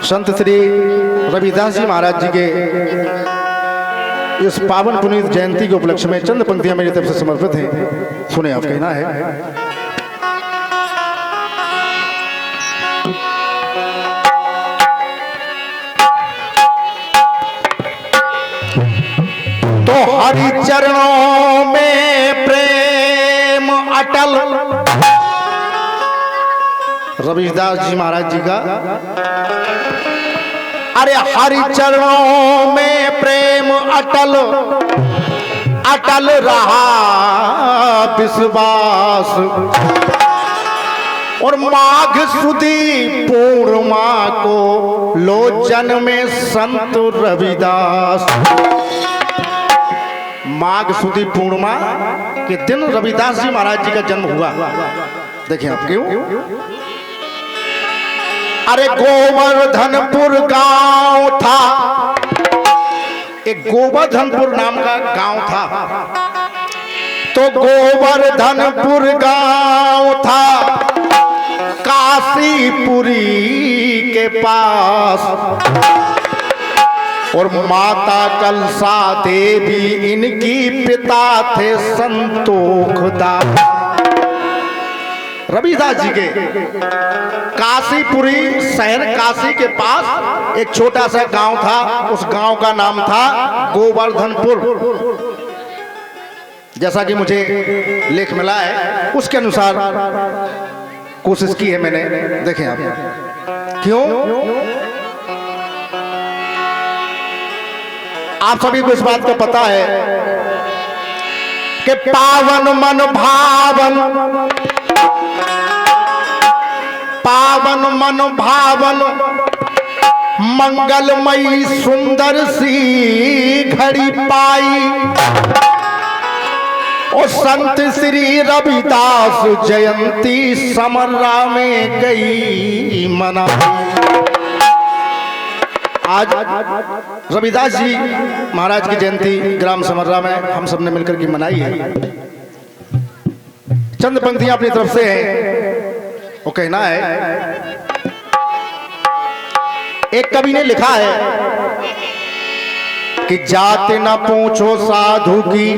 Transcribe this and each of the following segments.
संत श्री रविदास जी महाराज जी के इस पावन पुनीत जयंती के उपलक्ष्य में चंद पंक्तियां मेरी तरफ से समर्पित हैं। सुने, आप कहना है। तो हरि चरणों में प्रेम अटल, रविदास जी महाराज जी का, अरे हरि चरणों में प्रेम अटल, अटल रहा विश्वास, और माघ सुदी पूर्णिमा को लोचन में संत रविदास। माघ सुदी पूर्णिमा के दिन रविदास जी महाराज जी का जन्म हुआ। देखिए आप क्यों। अरे गोवर्धनपुर गांव था, एक गोवर्धनपुर नाम का गांव था। तो गोवर्धनपुर गांव था काशीपुरी के पास, और माता कलसा देवी इनकी पिता थे संतोखदास। रविदास जी के काशीपुरी शहर काशी के पास एक छोटा सा गांव था। उस गांव का नाम था गोवर्धनपुर। जैसा कि मुझे लेख मिला है उसके अनुसार कोशिश की है मैंने। देखें आप क्यों। आप सभी को इस बात का पता है कि पावन मन भावन, पावन मन भावन मंगलमयी सुंदर सी घड़ी पाई, और संत श्री रविदास जयंती समर्रा में गई मना। आज रविदास जी महाराज की जयंती ग्राम समर्रा में हम सब ने मिलकर के मनाई है। चंद पंक्तियां अपनी तरफ से हैं। वो कहना है, एक कवि ने लिखा है कि जात न पूछो साधु की,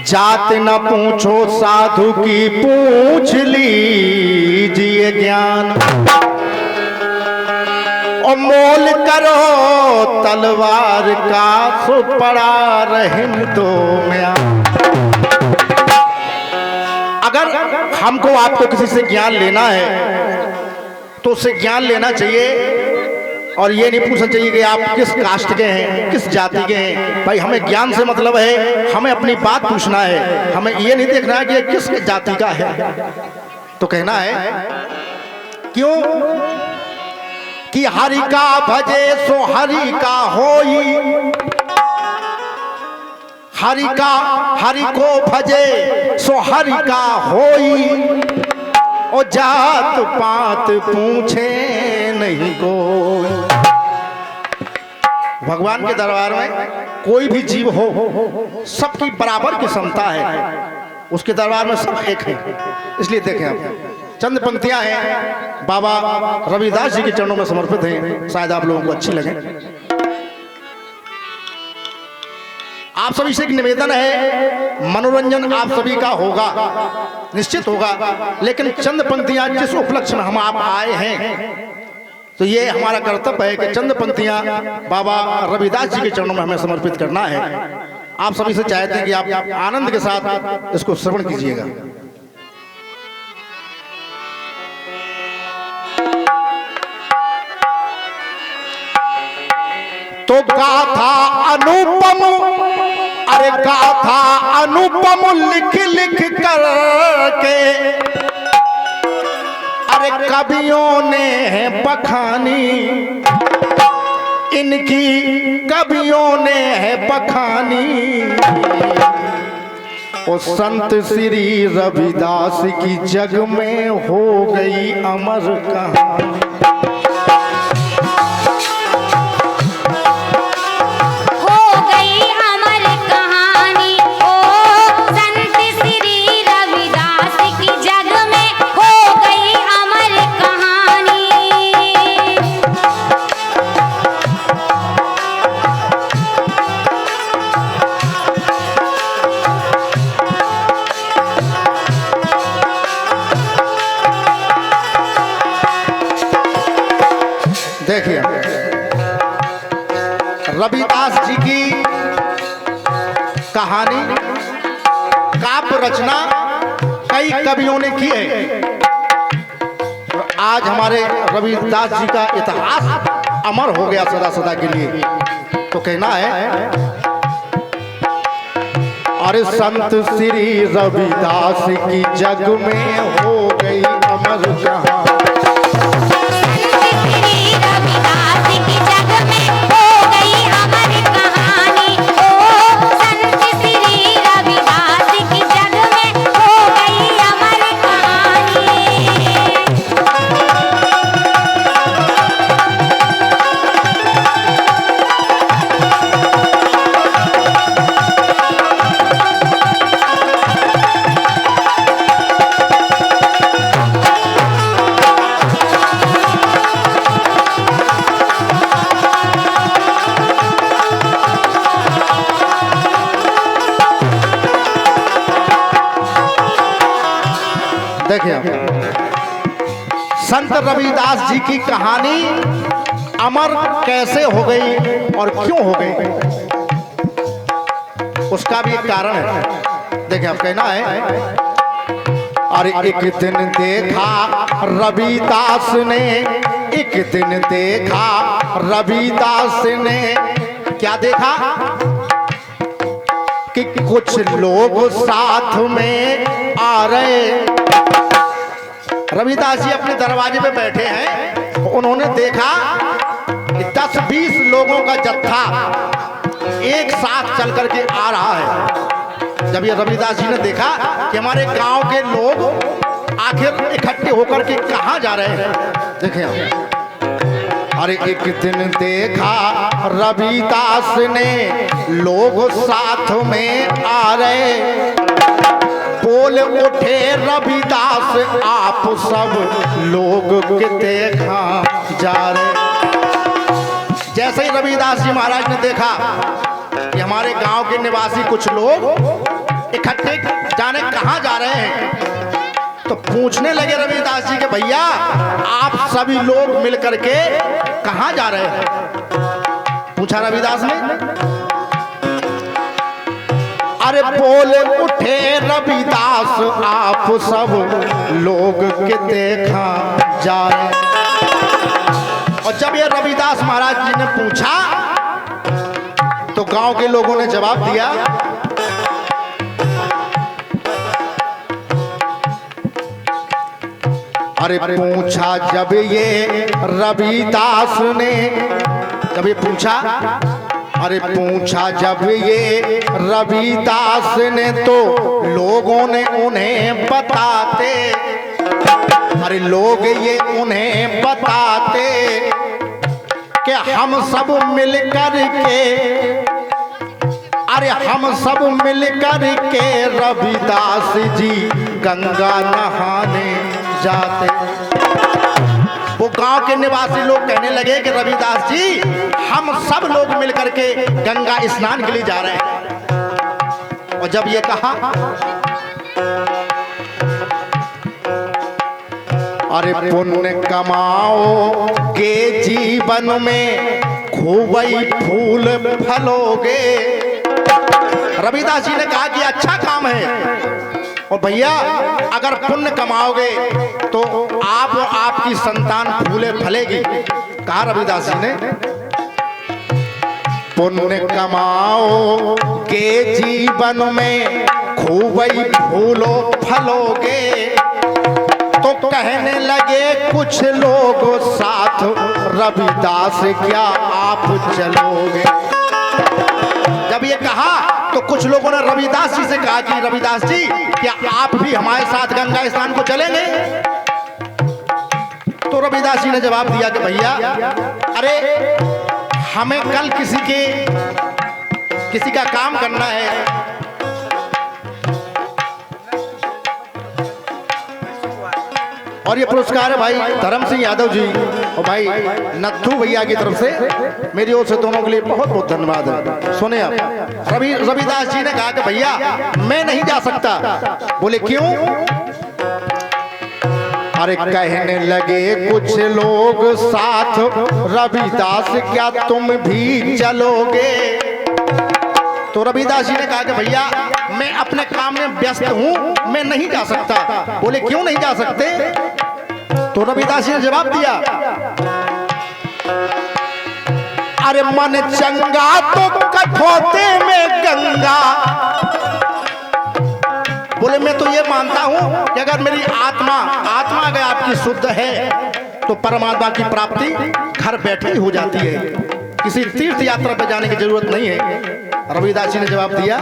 जात न पूछो साधु की, पूछ लीजिए ज्ञान, और मोल करो तलवार का, सो पड़ा रहने दो म्यान। अगर हमको आपको किसी से ज्ञान लेना है तो उससे ज्ञान लेना चाहिए, और ये नहीं पूछना चाहिए कि आप किस कास्ट के हैं, किस जाति के हैं। भाई हमें ज्ञान से मतलब है, हमें अपनी बात पूछना है, हमें ये नहीं देखना है कि किस जाति का है। तो कहना है क्यों कि हरि का भजे सो हरि का होई, हरि को भजे सो हरि का होई, और जात पात पूछे नहीं कोई। भगवान के दरबार में कोई भी जीव हो, सबकी बराबर की क्षमता है, उसके दरबार में सब एक है। इसलिए देखें आप, चंद पंक्तियां हैं बाबा रविदास जी के चरणों में समर्पित हैं, शायद आप लोगों को अच्छी लगे। आप सभी से एक निवेदन है, मनोरंजन आप सभी का होगा, निश्चित होगा, लेकिन चंद पंक्तियां जिस उपलक्ष्य में हम आप आए हैं, तो ये हमारा कर्तव्य है कि चंद पंक्तियां बाबा रविदास जी के चरणों में हमें समर्पित करना है। आप सभी से चाहते हैं कि आप आनंद के साथ इसको श्रवण कीजिएगा। तो गाथा अनुपम, अरे गाथा अनुपम लिख लिख करके, अरे कवियों ने है बखानी, इनकी कवियों ने है बखानी, और संत श्री रविदास की जग में हो गई अमर कहानी। संत श्री रविदास कहानी काव्य रचना कई कवियों ने की है। और आज हमारे रविदास जी का इतिहास अमर हो गया सदा सदा के लिए। तो कहना है, अरे संत श्री रविदास की जग में हो गई अमर कहानी। देखिए, संत रविदास जी की कहानी अमर कैसे हो गई और क्यों हो गई, उसका भी एक कारण है। देखिए, अब कहना है, अरे एक दिन देखा रविदास ने, एक दिन देखा रविदास ने, क्या देखा कि कुछ लोग साथ में आ रहे। रविदास जी अपने दरवाजे पे बैठे हैं, उन्होंने देखा कि 10-20 लोगों का जत्था एक साथ चल करके आ रहा है। जब ये रविदास जी ने देखा कि हमारे गांव के लोग आखिर इकट्ठे होकर के कहां जा रहे हैं, देखिए, अरे एक दिन देखा रविदास ने लोग साथ में आ रहे, बोल उठे रविदास आप सब लोग के देखा जा रहे। जैसे ही रविदास जी महाराज ने देखा कि हमारे गांव के निवासी कुछ लोग इकट्ठे जाने कहां जा रहे हैं, तो पूछने लगे रविदास जी के, भैया आप सभी लोग मिलकर के कहां जा रहे हैं? पूछा रविदास ने। अरे बोल उठे रविदास आप सब लोग के देखा जा रहे। और जब ये रविदास महाराज जी ने पूछा तो गांव के लोगों ने जवाब दिया, अरे पूछा जब ये रविदास ने, जब ये पूछा, अरे पूछा जब ये रविदास ने तो लोगों ने उन्हें बताते, अरे लोग ये उन्हें बताते कि हम सब मिलकर के, अरे हम सब मिलकर के रविदास जी गंगा नहाने जाते। वो गांव के निवासी लोग कहने लगे कि रविदास जी हम सब लोग मिलकर के गंगा स्नान के लिए जा रहे हैं। और जब ये कहा, अरे पुण्य कमाओ के जीवन में खूब ही फूल फलोगे। रविदास जी ने कहा कि अच्छा काम है, और भैया अगर पुण्य कमाओगे तो आप और आपकी संतान फूले फलेगी। कहा रविदास जी ने, पुण्य कमाओ के जीवन में खूब ही फूलो फलोगे। तो कहने लगे कुछ लोग साथ, रविदास क्या आप चलोगे? जब ये कहा तो कुछ लोगों ने रविदास जी से कहा कि रविदास जी क्या आप भी हमारे साथ गंगा स्नान को चलेंगे? तो रविदास जी ने जवाब दिया कि भैया अरे हमें कल किसी का काम करना है, और ये पुरस्कार है भाई धर्म सिंह यादव जी और भाई नथु भैया की तरफ से, मेरी ओर से दोनों के लिए बहुत बहुत धन्यवाद है। सुने आप, रविदास जी ने कहा कि भैया मैं नहीं जा सकता। बोले क्यों? अरे कहने लगे कुछ लोग साथ, रविदास क्या तुम भी चलोगे? तो रविदास जी ने कहा कि भैया मैं अपने काम में व्यस्त हूं, मैं नहीं जा सकता। बोले क्यों नहीं जा सकते? तो रविदास जी ने जवाब दिया, अरे मन चंगा तो कठौते में गंगा। बोले मैं तो ये मानता हूं कि अगर मेरी आत्मा अगर आपकी शुद्ध है तो परमात्मा की प्राप्ति घर बैठे ही हो जाती है, किसी तीर्थ यात्रा पर जाने की जरूरत नहीं है। रविदास जी ने जवाब दिया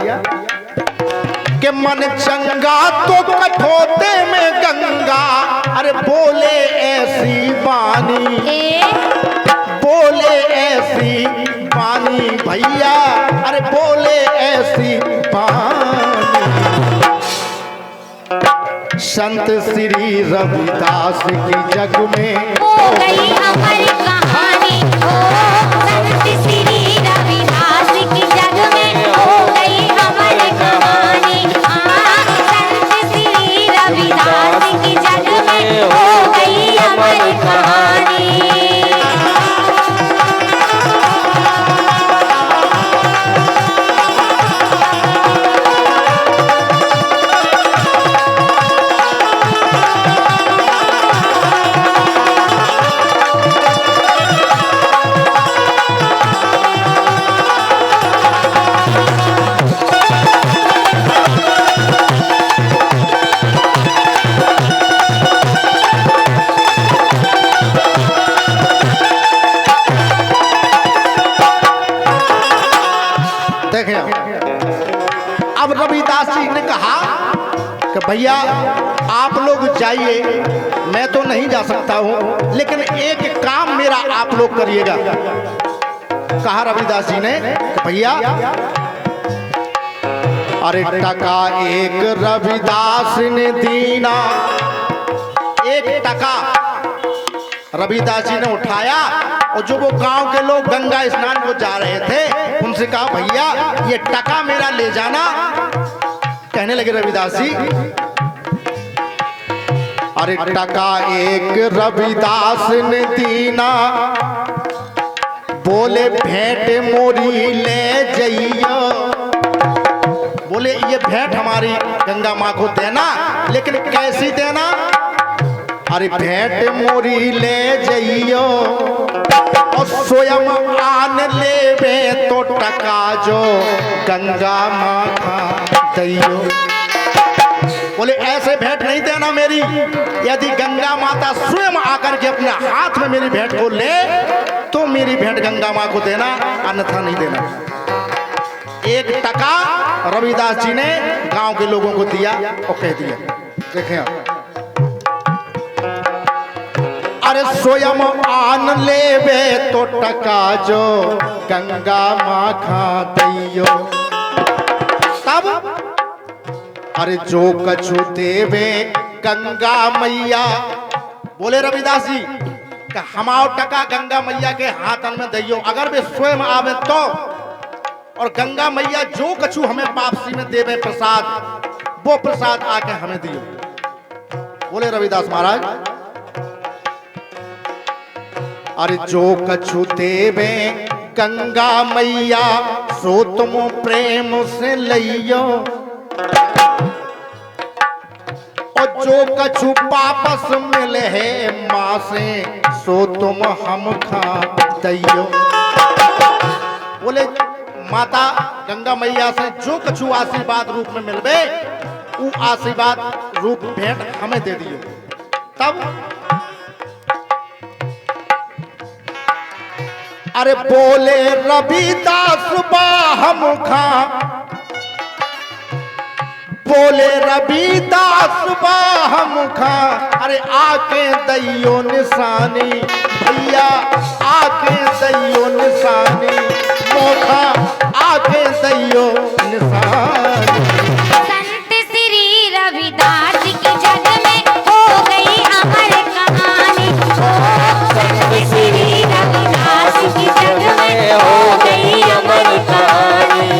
कि मन चंगा तो कठौते में गंगा। अरे बोले ऐसी बानी, बोले ऐसी बानी भैया, अरे बोले ऐसी बानी। संत श्री रविदास की जग में हो गई अमर कहानी। हो संत श्री रविदास की जग में हो गई अमर कहानी। हाँ, संत श्री रविदास की जग में हो गई अमर कहानी। अब रविदास जी ने कहा कि भैया आप लोग जाइए, मैं तो नहीं जा सकता हूं, लेकिन एक काम मेरा आप लोग करिएगा। कहा रविदास जी ने भैया, अरे टका एक रविदास ने दीना। एक टका रविदास जी ने उठाया और जो वो गांव के लोग गंगा स्नान को जा रहे थे उनसे कहा भैया ये टका मेरा ले जाना। कहने लगे रविदास जी, अरे टका एक रविदास ने दीना। बोले भेंट मोरी ले जइयो। बोले ये भेंट हमारी गंगा माँ को देना, लेकिन कैसी देना? अरे भेंट मोरी ले जइयो और स्वयं आन लेवे तो टका जो गंगा माँ का दैयो। बोले ऐसे भेंट नहीं देना मेरी, यदि गंगा माता स्वयं आकर के अपने हाथ में मेरी भेंट को ले तो मेरी भेंट गंगा माँ को देना, अन्यथा नहीं देना। एक टका रविदास जी ने गांव के लोगों को दिया और कह दिया, देखें आप, अरे स्वयं आन लेवे तो टका जो गंगा माँ खा दैयो। तब अरे जो कछु देवे गंगा मैया। बोले रविदास जी कि हमाओ टका गंगा मैया के हाथन में दैयो, अगर वे स्वयं आवे तो, और गंगा मैया जो कछु हमें वापसी में देवे प्रसाद, वो प्रसाद आके हमें दियो। बोले रविदास महाराज, अरे जो कछु देवे गंगा मैया सो तुम प्रेम से लइयो, और जो कछु वापस मिले है माँ से सो तुम हम खा दैयो। बोले माता गंगा मैया से जो कछु आशीर्वाद रूप में मिलवे, वो आशीर्वाद रूप भेंट हमें दे दियो। तब अरे बोले रविदास बाहमुखा। बोले रविदास बाहमुखा, अरे आके दैयो निशानी भैया, आके दैयो निशानी मोखा, आके दैयो निशानी। संत श्री रविदास की जग में हो गई अमर कहानी। हो संत श्री रविदास की जग में हो गई अमर कहानी।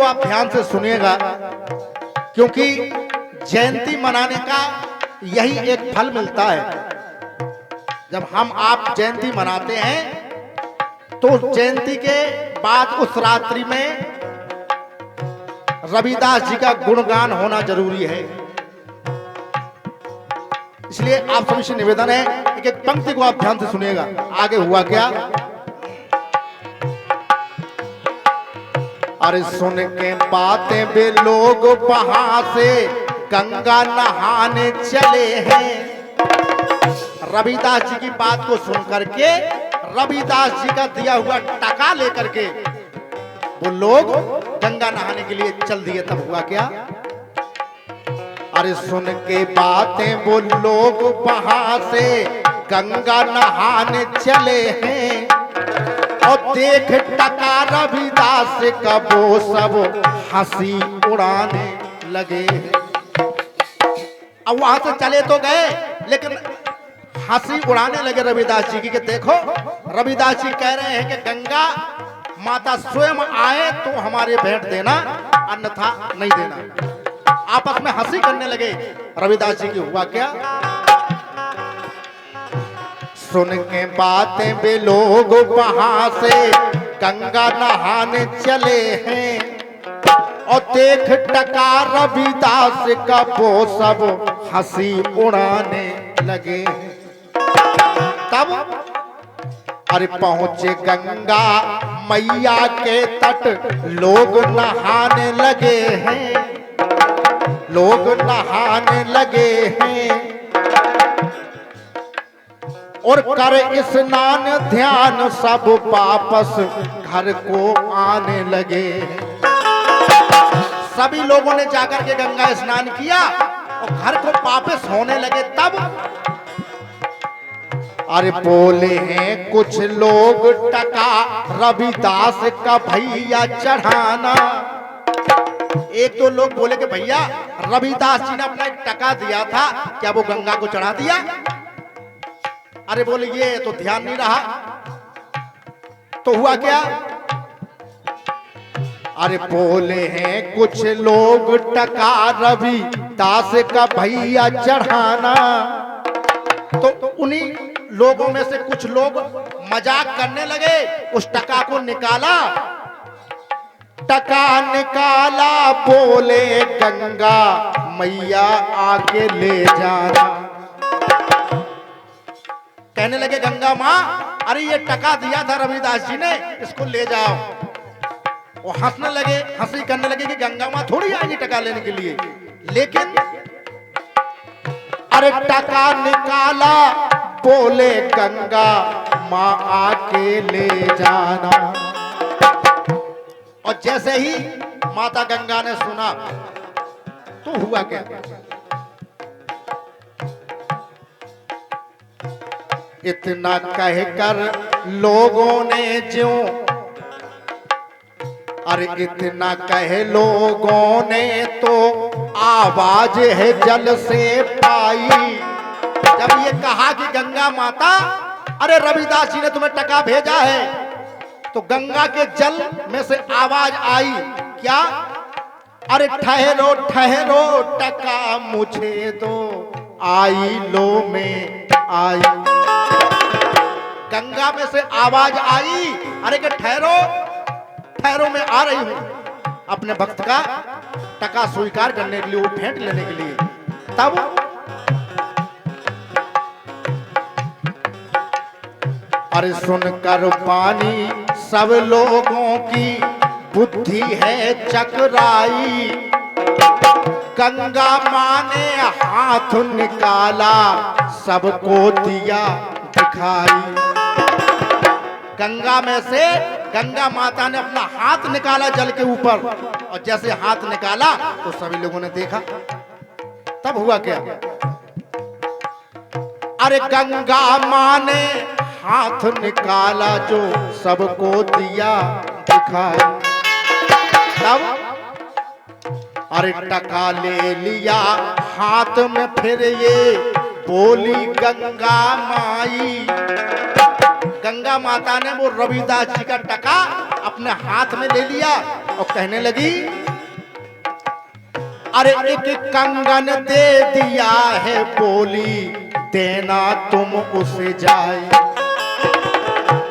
आप ध्यान से सुनिएगा, क्योंकि जयंती मनाने का यही एक फल मिलता है। जब हम आप जयंती मनाते हैं तो जयंती के बाद उस रात्रि में रविदास जी का गुणगान होना जरूरी है। इसलिए आप सभी से निवेदन है, एक एक पंक्ति को आप ध्यान से सुनिएगा। आगे हुआ क्या? अरे सुन के बातें वे लोग वहां से गंगा नहाने चले हैं। रविदास जी की बात को सुन करके, रविदास जी का दिया हुआ टका लेकर के वो लोग गंगा नहाने के लिए चल दिए। तब हुआ क्या? अरे सुन के बातें वो लोग वहां से गंगा नहाने चले हैं, और देख टका रविदास का वो सब हंसी उड़ाने लगे। अब वहां से चले तो गए, लेकिन हंसी उड़ाने लगे रविदास जी की कि देखो, रविदास जी कह रहे हैं कि गंगा माता स्वयं आए तो हमारे भेंट देना, अन्यथा नहीं देना। आपस में हंसी करने लगे रविदास जी की। हुआ क्या? सुन के बातें वे लोग वहां से गंगा नहाने चले हैं, और देख टका रविदास का वो सब हंसी उड़ाने लगे। तब अरे पहुंचे गंगा मैया के तट, लोग नहाने लगे हैं, लोग नहाने लगे हैं, और कर स्नान ध्यान सब वापस घर को आने लगे। सभी लोगों ने जाकर के गंगा स्नान किया और घर को वापस होने लगे। तब अरे बोले हैं कुछ लोग टका रविदास का भैया चढ़ाना। एक दो लोग बोले कि भैया रविदास जी ने अपना एक टका दिया था, क्या वो गंगा को चढ़ा दिया? अरे बोले ये तो ध्यान नहीं रहा। तो हुआ क्या? अरे बोले हैं कुछ लोग टका रविदास का भैया चढ़ाना। तो उन्हीं लोगों में से कुछ लोग मजाक करने लगे, उस टका को निकाला, टका निकाला, बोले गंगा मैया आके ले जाना। कहने लगे गंगा माँ, अरे ये टका दिया था रविदास जी ने, इसको ले जाओ। वो हंसने लगे, हंसी करने लगे कि गंगा माँ थोड़ी आएंगी टका लेने के लिए। लेकिन अरे टका निकाला, बोले गंगा माँ आके ले जाना। और जैसे ही माता गंगा ने सुना तो हुआ क्या? इतना कहकर लोगों ने ज्यों, अरे इतना कहे लोगों ने तो आवाज है जल से पाई। जब ये कहा कि गंगा माता, अरे रविदास जी ने तुम्हें टका भेजा है, तो गंगा के जल में से आवाज आई क्या? अरे ठहरो ठहरो टका मुझे दो, आई लो में आई। गंगा में से आवाज आई, अरे कि ठहरो ठहरो, मैं आ रही हूं अपने भक्त का टका स्वीकार करने के लिए, वो भेंट लेने के लिए। तब अरे सुनकर पानी सब लोगों की बुद्धि है चकराई। गंगा माँ ने हाथ निकाला, सबको दिया दिखाई। गंगा में से गंगा माता ने अपना हाथ निकाला जल के ऊपर, और जैसे हाथ निकाला तो सभी लोगों ने देखा। तब हुआ क्या? अरे गंगा माँ ने हाथ निकाला, जो सबको दिया दिखाई। तब अरे टका ले लिया हाथ में, फिर ये बोली गंगा माई। गंगा माता ने वो रविदास जी का टका अपने हाथ में ले लिया और कहने लगी अरे एक कंगन दे दिया है, बोली देना तुम उसे जाए।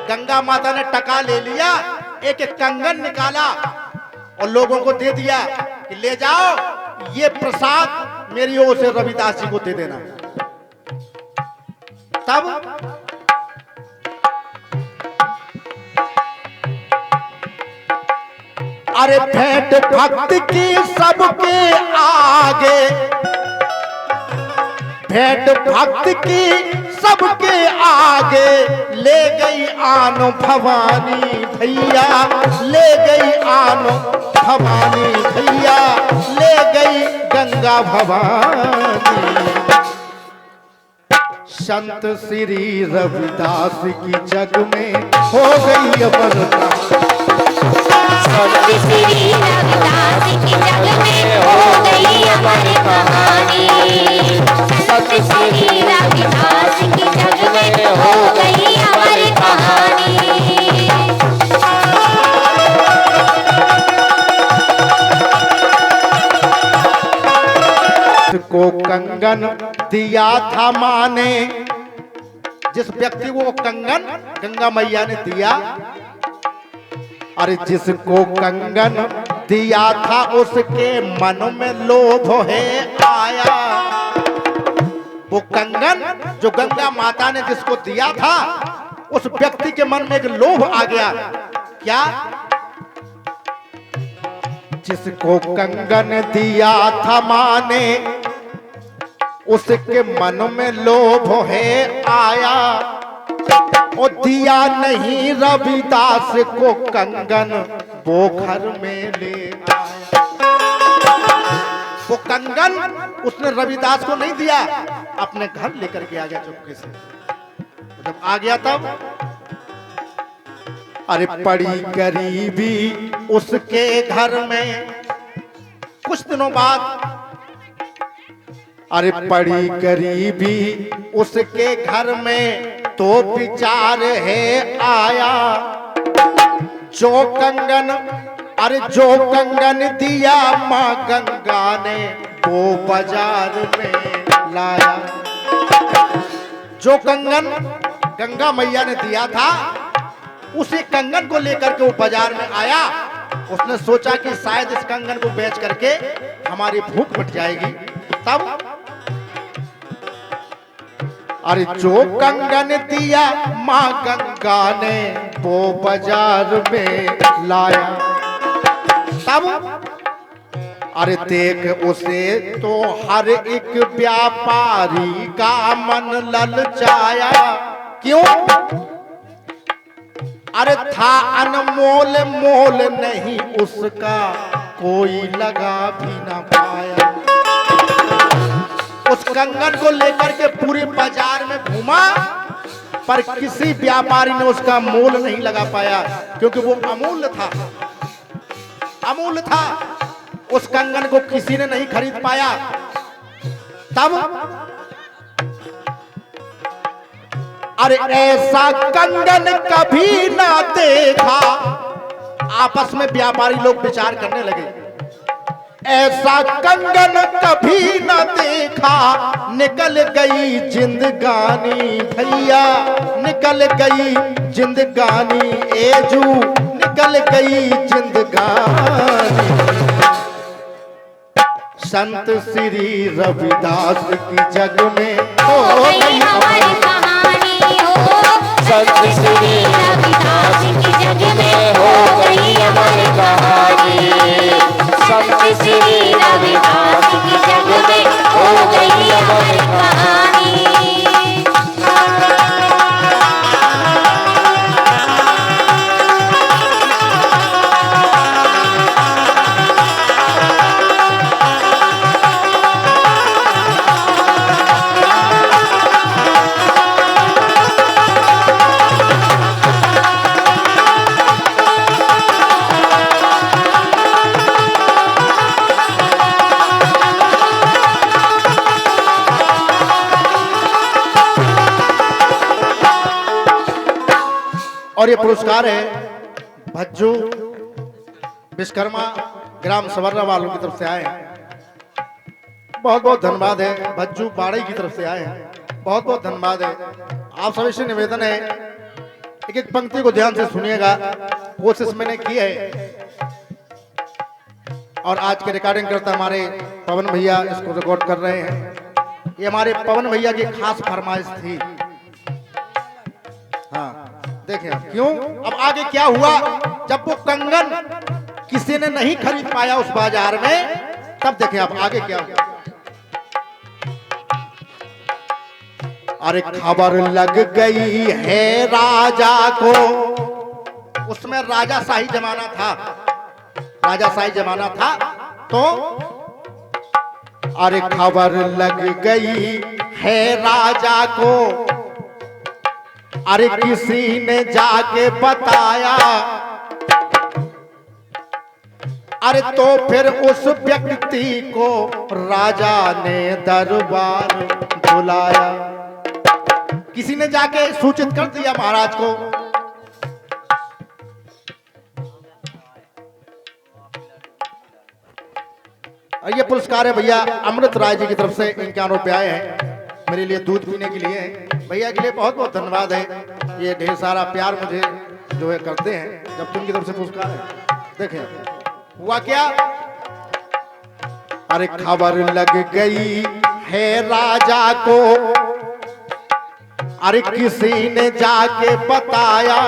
गंगा माता ने टका ले लिया, एक एक कंगन निकाला और लोगों को दे दिया कि ले जाओ, ये प्रसाद मेरी ओर से रविदास जी को दे देना। तब अरे भेंट भक्त की सबके आगे, भेंट भक्त की सबके आगे ले गई आनो भवानी भैया, ले गई आनो भवानी भैया, ले गई गंगा भवानी। संत श्री रविदास की जग में हो गई अमरता, संत श्री रविदास की जग में हो गई अमर कहानी। संत श्री रविदास की जग में हो गई अमर कहानी। को कंगन दिया था माँ ने, जिस व्यक्ति को कंगन गंगा मैया ने दिया, अरे जिसको कंगन दिया था उसके मन में लोभ है आया। वो कंगन जो गंगा माता ने जिसको दिया था, उस व्यक्ति के मन में एक लोभ आ गया। क्या? जिसको कंगन दिया था माँ ने, उसके मन में लोभ है आया। और दिया नहीं रविदास को कंगन, वो घर में ले आया। वो कंगन उसने रविदास को नहीं दिया, अपने घर लेकर के आ गया चुपके से। जब आ गया तब अरे पड़ी गरीबी उसके घर में। कुछ दिनों बाद अरे पड़ी गरीबी उसके घर में, तो विचार है आया। जो कंगन अरे जो कंगन दिया माँ गंगा ने, वो बाजार में लाया। जो कंगन गंगा मैया ने दिया था, उसी कंगन को लेकर के वो बाजार में आया। उसने सोचा कि शायद इस कंगन को बेच करके हमारी भूख मिट जाएगी। तब अरे जो कंगन दिया माँ गंगा ने, वो बाजार में लाया। तब अरे देख उसे तो हर एक व्यापारी का मन ललचाया। क्यों? अरे था अनमोल, मोल नहीं उसका कोई लगा भी ना पाया। उस कंगन को लेकर के पूरे बाजार में घूमा, पर किसी व्यापारी ने उसका मोल नहीं लगा पाया, क्योंकि वो अमूल्य था। अमूल्य था, उस कंगन को किसी ने नहीं खरीद पाया। तब अरे ऐसा कंगन कभी ना देखा। आपस में व्यापारी लोग विचार करने लगे, ऐसा कंगन कभी न देखा। निकल गई जिंदगानी भैया, निकल गई जिंदगानी एजू, निकल गई जिंदगानी। संत श्री रविदास की जग में हो गई हमारी कहानी हो। संत श्री रविदास की जग में हो गई हमारी कहानी। संत श्री रविदास की जग में हो गई हमारी कहानी। और ये पुरस्कार है भज्जू विश्वकर्मा ग्राम सवर्रा वालों की तरफ से आए हैं। बहुत बहुत धन्यवाद है, भज्जू बाड़े की तरफ से आए हैं, बहुत बहुत धन्यवाद है। आप सभी से निवेदन है, एक एक पंक्ति को ध्यान से सुनिएगा, कोशिश मैंने की है। और आज के रिकॉर्डिंग करता हमारे पवन भैया इसको रिकॉर्ड कर रहे हैं। ये हमारे पवन भैया की खास फरमाइश थी। हाँ देखें क्यों, अब आगे क्या हुआ, जब वो कंगन किसी ने नहीं खरीद पाया उस बाजार में, तब देखें अब आगे क्या हुआ। अरे खबर लग गई है राजा को, उसमें राजाशाही जमाना था, राजाशाही जमाना था, तो अरे खबर लग गई है राजा को, अरे किसी ने जाके बताया, अरे तो फिर उस व्यक्ति को राजा ने दरबार बुलाया। किसी ने जाके सूचित कर दिया महाराज को। ये पुरस्कार है भैया अमृत राय जी की तरफ से, इनके रुपए आए हैं मेरे लिए दूध पीने के लिए। भैया के लिए बहुत बहुत धन्यवाद है, ये ढेर सारा प्यार मुझे जो है करते हैं जब तुम की तरफ से पुरस्कार है। देखें हुआ क्या, अरे खबर लग गई है राजा को, अरे किसी ने जाके बताया,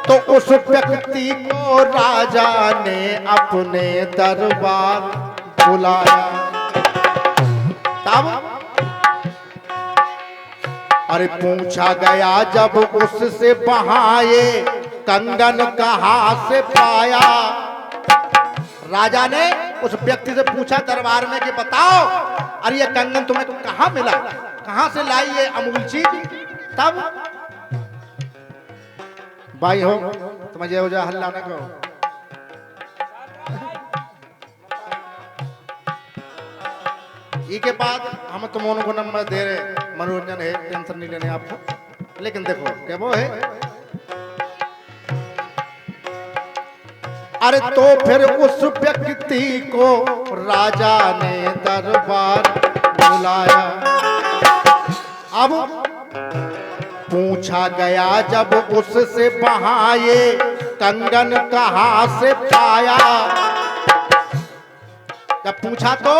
तो उस व्यक्ति को राजा ने अपने दरबार बुलाया। तब अरे पूछा गया जब उससे बहाए, कंगन कहाँ से पाया। राजा ने उस व्यक्ति से पूछा दरबार में कि बताओ, अरे ये कंगन तुम्हें कहाँ मिला, कहाँ से लाई ये अमूल चीज। तब भाई हो तुम्हें जय हो जा हल्ला न करो। के बाद हम तुम को नंबर दे रहे, मनोरंजन है, टेंशन नहीं लेने आपको। लेकिन देखो क्या वो है, अरे तो फिर उस व्यक्ति को राजा ने दरबार बुलाया। अब पूछा गया जब उससे बहाए, कंगन कहाँ से पाया। जब पूछा तो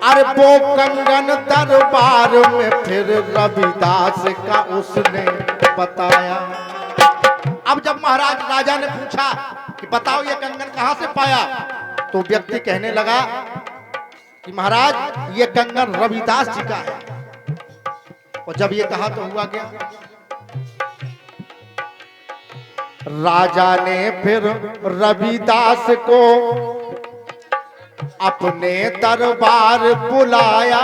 अरे वो कंगन दरबार में फिर रविदास का उसने बताया। अब जब महाराज राजा ने पूछा कि बताओ ये कंगन कहाँ से पाया, तो व्यक्ति कहने लगा कि महाराज ये कंगन रविदास जी का है। और जब ये कहा तो हुआ क्या, राजा ने फिर रविदास को अपने दरबार बुलाया।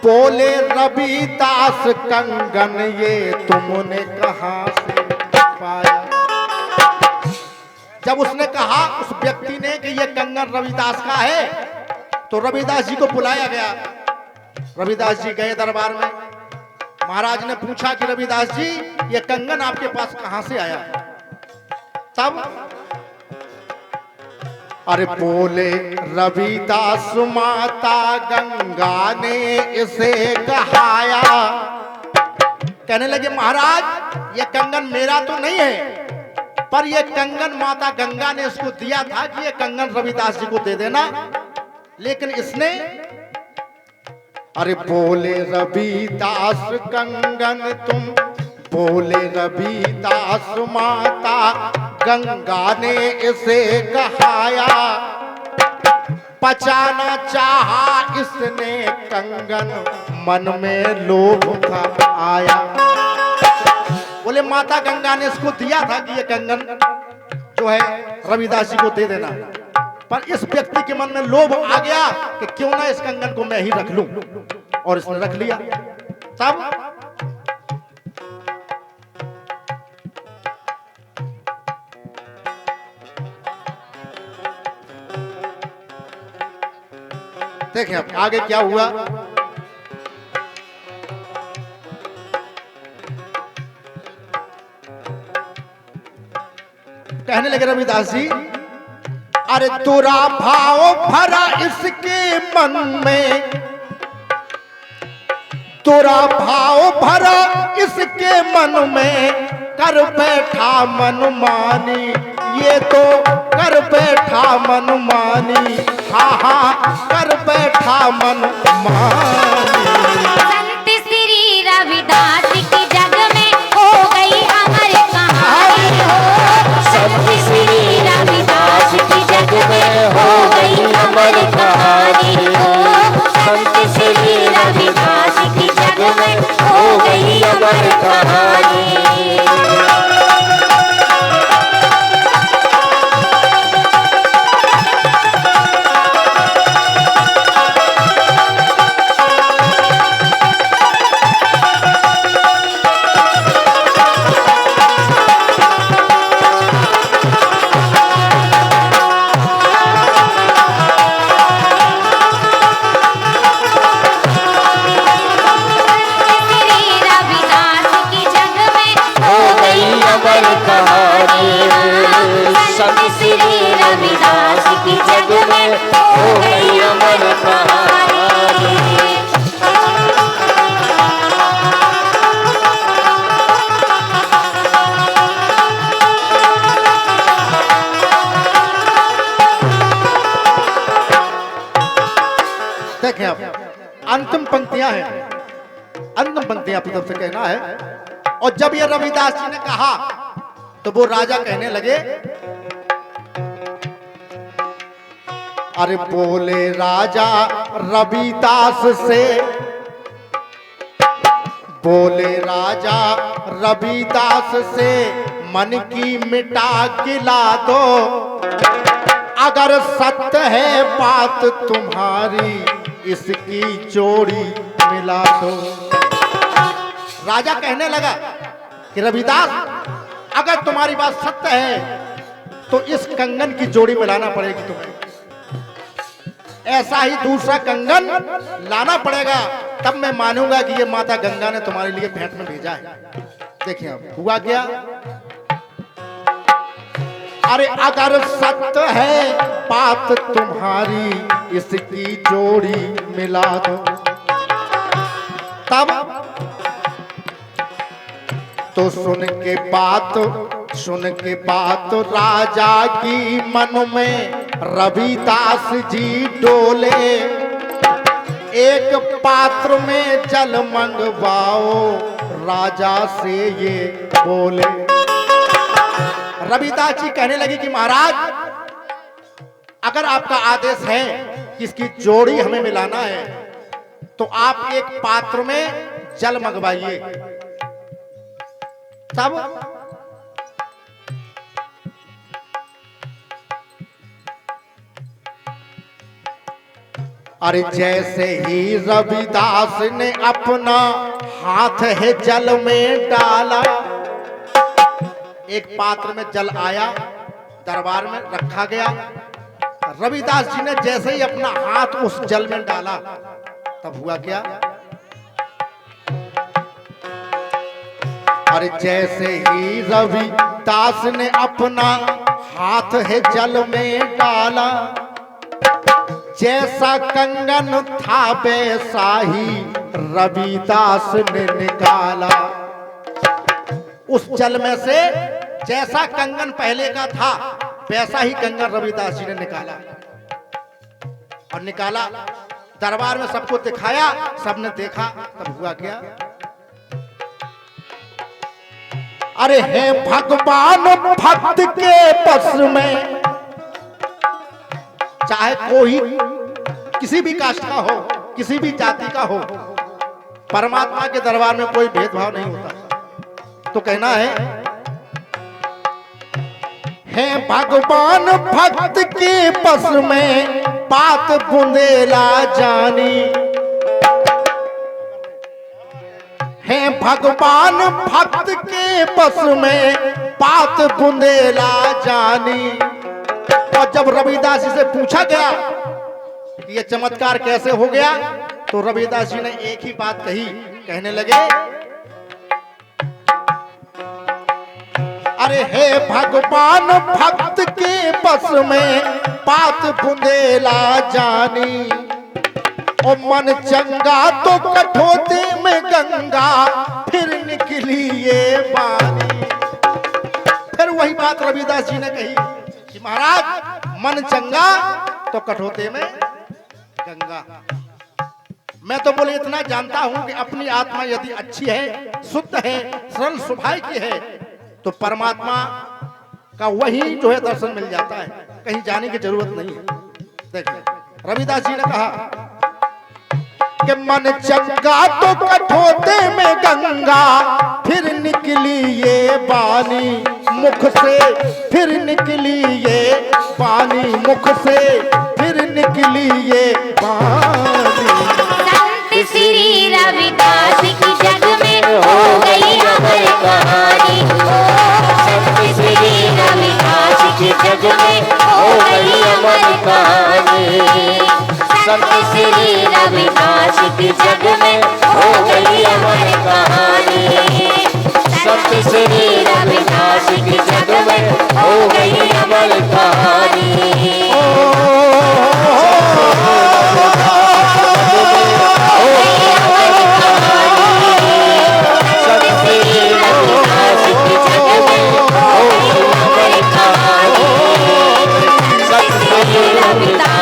बोले रविदास कंगन ये तुमने कहां से पाया। जब उसने कहा उस व्यक्ति ने कि ये कंगन रविदास का है, तो रविदास जी को बुलाया गया। रविदास जी गए दरबार में। महाराज ने पूछा कि रविदास जी ये कंगन आपके पास कहां से आया। तब अरे बोले रविदास माता गंगा ने इसे कहाया। कहने लगे महाराज ये कंगन मेरा तो नहीं है, पर ये कंगन माता गंगा ने इसको दिया था कि ये कंगन रविदास जी को दे देना। लेकिन इसने अरे बोले रविदास कंगन तुम, बोले रविदास माता गंगा ने इसे कहाया। पचाना चाहा इसने कंगन, मन में लोभ था आया। बोले माता गंगा ने इसको दिया था कि ये कंगन जो है रविदास जी को दे देना, पर इस व्यक्ति के मन में लोभ आ गया कि क्यों ना इस कंगन को मैं ही रख लूं, और इसने रख लिया। तब देखें अब आगे क्या हुआ। कहने लगे रविदास जी अरे तुरा भाव भरा इसके मन में, तुरा भाव भरा इसके मन में, कर बैठा मनमानी, ये तो कर बैठा मनमानी, हाँ हाँ कर बैठा मनमानी। संत श्री रविदास की जग में हो गई अमर कहानी हो। संत श्री रविदास की जग में हो गई अमर कहानी हो। संत श्री रविदास की जग में हो गई अमर कहानी। संत श्री रविदास की जग में हो गई अमर कहानी। देखें आप, अंतिम पंक्तियां हैं, अंतिम पंक्तियां अपनी तरफ से कहना है। और जब ये रविदास जी ने कहा तो वो राजा कहने लगे, अरे बोले राजा रविदास से, बोले राजा रविदास से, मन की मिटा गिला दो, अगर सत्य है बात तुम्हारी, इसकी जोड़ी मिला दो। राजा कहने लगा कि रविदास, अगर तुम्हारी बात सत्य है तो इस कंगन की जोड़ी मिलाना पड़ेगी तुम्हें, ऐसा ही दूसरा कंगन लाना पड़ेगा, तब मैं मानूंगा कि ये माता गंगा ने तुम्हारे लिए भेंट में भेजा है। देखिए अब हुआ क्या, अरे अगर सत्य है बात तुम्हारी, इसकी जोड़ी मिला दो। तब तो सुन के बात राजा की मन में रविदास जी डोले, एक पात्र में जल मंगवाओ, राजा से ये बोले। रविदास जी कहने लगे कि महाराज, अगर आपका आदेश है कि इसकी जोड़ी हमें मिलाना है, तो आप एक पात्र में जल मंगवाइए। तब अरे जैसे ही रविदास ने अपना हाथ है जल में डाला, एक पात्र में जल आया, दरबार में रखा गया। रविदास जी ने जैसे ही अपना हाथ उस जल में डाला, तब हुआ क्या, अरे जैसे ही रविदास ने अपना हाथ है जल में डाला, जैसा कंगन था वैसा ही रविदास ने निकाला। उस जल में से जैसा कंगन पहले का था वैसा ही कंगन रविदास जी ने निकाला, और निकाला दरबार में सबको दिखाया, सबने देखा। तब हुआ क्या, अरे हे भगवान भक्त के बस में, चाहे कोई किसी भी कास्ट का हो, किसी भी जाति का हो, परमात्मा के दरबार में कोई भेदभाव नहीं होता। तो कहना है, हे भगवान भक्त के बस में बात बुंदेला जानी, हे भगवान भक्त के बस में बात बुंदेला जानी। और जब रविदास जी से पूछा गया कि ये चमत्कार कैसे हो गया, तो रविदास जी ने एक ही बात कही, कहने लगे, अरे हे भगवान भक्त भक्त के बस में पात बुंदेला जानी। ओ मन चंगा तो कठोते में गंगा, फिर निकली ये बानी। फिर वही बात रविदास जी ने कही कि महाराज मन चंगा तो कठोते में गंगा। मैं तो बोले इतना जानता हूं कि अपनी आत्मा यदि अच्छी है, शुद्ध है, सरल स्वभाव की है, तो परमात्मा का वही जो है दर्शन मिल जाता है, कहीं जाने की जरूरत नहीं है। देखिए रविदास जी ने कहा कि मन चंगा तो कठोते में गंगा, फिर निकली ये बानी मुख से, फिर निकली ये बानी मुख से, फिर निकली ये बानी। संत श्री रविदास की जग में हो गई अमर कहानी। संत श्री रविदास की जग में हो गई अमर कहानी। संत श्री रविदास की जग में हो गई अमर कहानी। संत श्री रविदास की जग में हो गई अमर कहानी। रविदास